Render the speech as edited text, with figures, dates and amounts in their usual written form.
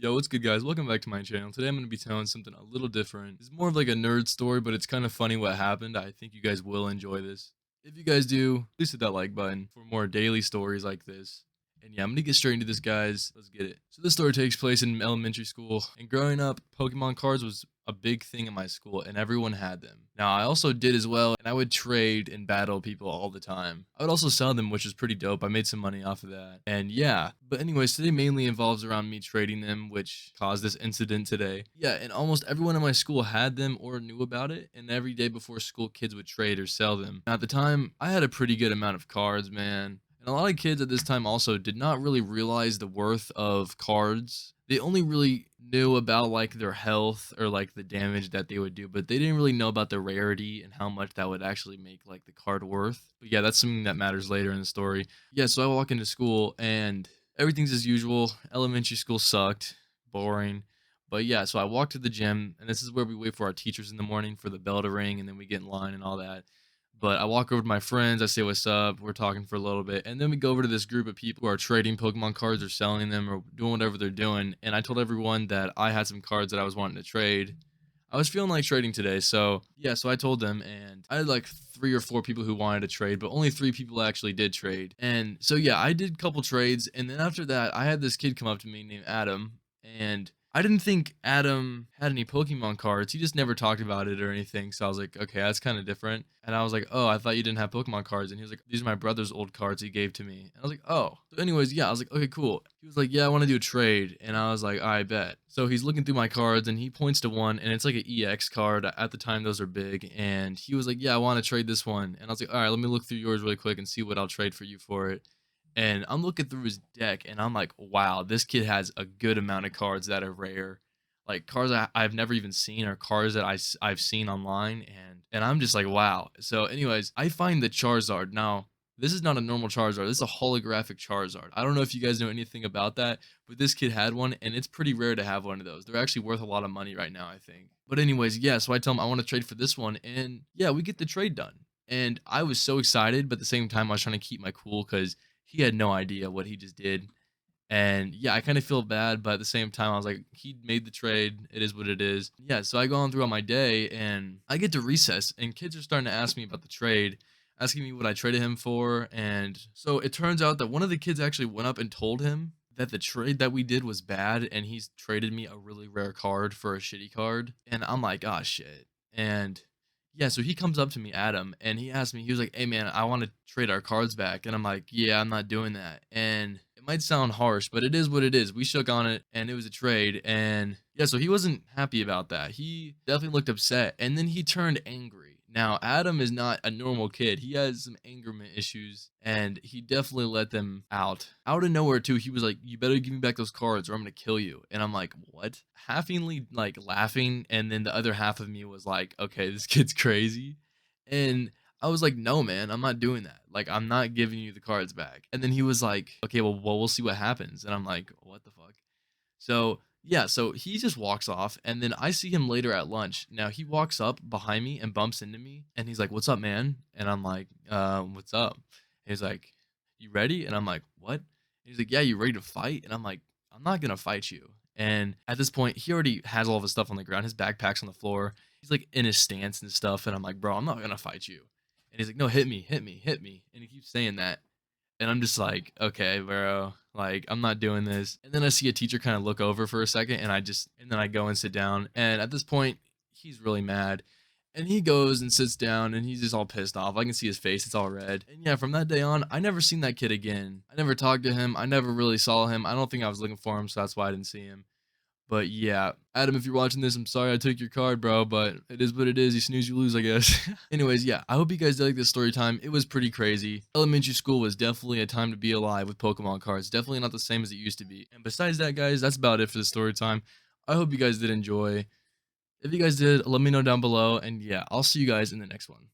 Yo, what's good, guys? Welcome back to my channel. Today I'm going to be telling something a little different. It's more of like a nerd story, but it's kind of funny what happened. I think you guys will enjoy this. If you guys do, please hit that like button for more daily stories like this. And yeah, I'm going to get straight into this, guys. Let's get it. So this story takes place in elementary school. And growing up, Pokemon cards was a big thing in my school, and everyone had them. Now, I also did as well, and I would trade and battle people all the time. I would also sell them, which is pretty dope. I made some money off of that. And yeah, but anyways, today mainly involves around me trading them, which caused this incident today. Yeah, and almost everyone in my school had them or knew about it, and every day before school, kids would trade or sell them. Now, at the time, I had a pretty good amount of cards, man. And a lot of kids at this time also did not really realize the worth of cards. They only really knew about like their health or like the damage that they would do, but they didn't really know about the rarity and how much that would actually make like the card worth. But yeah, that's something that matters later in the story. Yeah, so I walk into school and everything's as usual. Elementary school sucked, boring. But yeah, so I walk to the gym, and this is where we wait for our teachers in the morning for the bell to ring, and then we get in line and all that. But I walk over to my friends, I say what's up, we're talking for a little bit, and then we go over to this group of people who are trading Pokemon cards or selling them or doing whatever they're doing. And I told everyone that I had some cards that I was wanting to trade. I was feeling like trading today, so yeah, so I told them, and I had like three or four people who wanted to trade, but only three people actually did trade. And so yeah, I did a couple trades, and then after that, I had this kid come up to me named Adam, and I didn't think Adam had any Pokemon cards. He just never talked about it or anything. So I was like, okay, that's kind of different. And I was like, oh, I thought you didn't have Pokemon cards. And he was like, these are my brother's old cards he gave to me. And I was like, oh. So anyways, yeah, I was like, okay, cool. He was like, yeah, I want to do a trade. And I was like, I bet. So he's looking through my cards and he points to one, and it's like an EX card. At the time, those are big. And he was like, yeah, I want to trade this one. And I was like, all right, let me look through yours really quick and see what I'll trade for you for it. And I'm looking through his deck and I'm like, wow, this kid has a good amount of cards that are rare. Like cards I've never even seen, or cards that I've seen online, and I'm just like, wow. So anyways, I find the Charizard. Now, this is not a normal Charizard. This is a holographic Charizard. I don't know if you guys know anything about that, but this kid had one, and it's pretty rare to have one of those. They're actually worth a lot of money right now, I think. But anyways, yeah, so I tell him I want to trade for this one, and yeah, we get the trade done. And I was so excited, but at the same time, I was trying to keep my cool because he had no idea what he just did. And yeah, I kind of feel bad, but at the same time, I was like, he made the trade. It is what it is. Yeah, so I go on throughout my day and I get to recess, and kids are starting to ask me about the trade, asking me what I traded him for. And so it turns out that one of the kids actually went up and told him that the trade that we did was bad, and he's traded me a really rare card for a shitty card. And I'm like, oh shit. And yeah, so he comes up to me, Adam, and he asked me, he was like, hey man, I want to trade our cards back. And I'm like, yeah, I'm not doing that. And it might sound harsh, but it is what it is. We shook on it and it was a trade. And yeah, so he wasn't happy about that. He definitely looked upset, and then he turned angry. Now, Adam is not a normal kid. He has some angerment issues, and he definitely let them out. Out of nowhere, too, he was like, you better give me back those cards or I'm going to kill you. And I'm like, what? Halfingly, like, laughing, and then the other half of me was like, okay, this kid's crazy. And I was like, no, man, I'm not doing that. Like, I'm not giving you the cards back. And then he was like, okay, well, we'll see what happens. And I'm like, what the fuck? So yeah, so he just walks off, and then I see him later at lunch. Now he walks up behind me and bumps into me, and he's like, "What's up, man?" And I'm like, "What's up?" He's like, "You ready?" And I'm like, "What?" And he's like, "Yeah, you ready to fight?" And I'm like, "I'm not gonna fight you." And at this point, he already has all of his stuff on the ground. His backpack's on the floor. He's like in his stance and stuff, and I'm like, "Bro, I'm not gonna fight you." And he's like, "No, hit me, hit me, hit me." And he keeps saying that. And I'm just like, okay, bro, like I'm not doing this. And then I see a teacher kind of look over for a second, and then I go and sit down. And at this point, he's really mad. And he goes and sits down, and he's just all pissed off. I can see his face, it's all red. And yeah, from that day on, I never seen that kid again. I never talked to him. I never really saw him. I don't think I was looking for him, so that's why I didn't see him. But yeah, Adam, if you're watching this, I'm sorry I took your card, bro, but it is what it is. You snooze, you lose, I guess. Anyways, yeah, I hope you guys did like this story time. It was pretty crazy. Elementary school was definitely a time to be alive with Pokemon cards. Definitely not the same as it used to be. And besides that, guys, that's about it for the story time. I hope you guys did enjoy. If you guys did, let me know down below. And yeah, I'll see you guys in the next one.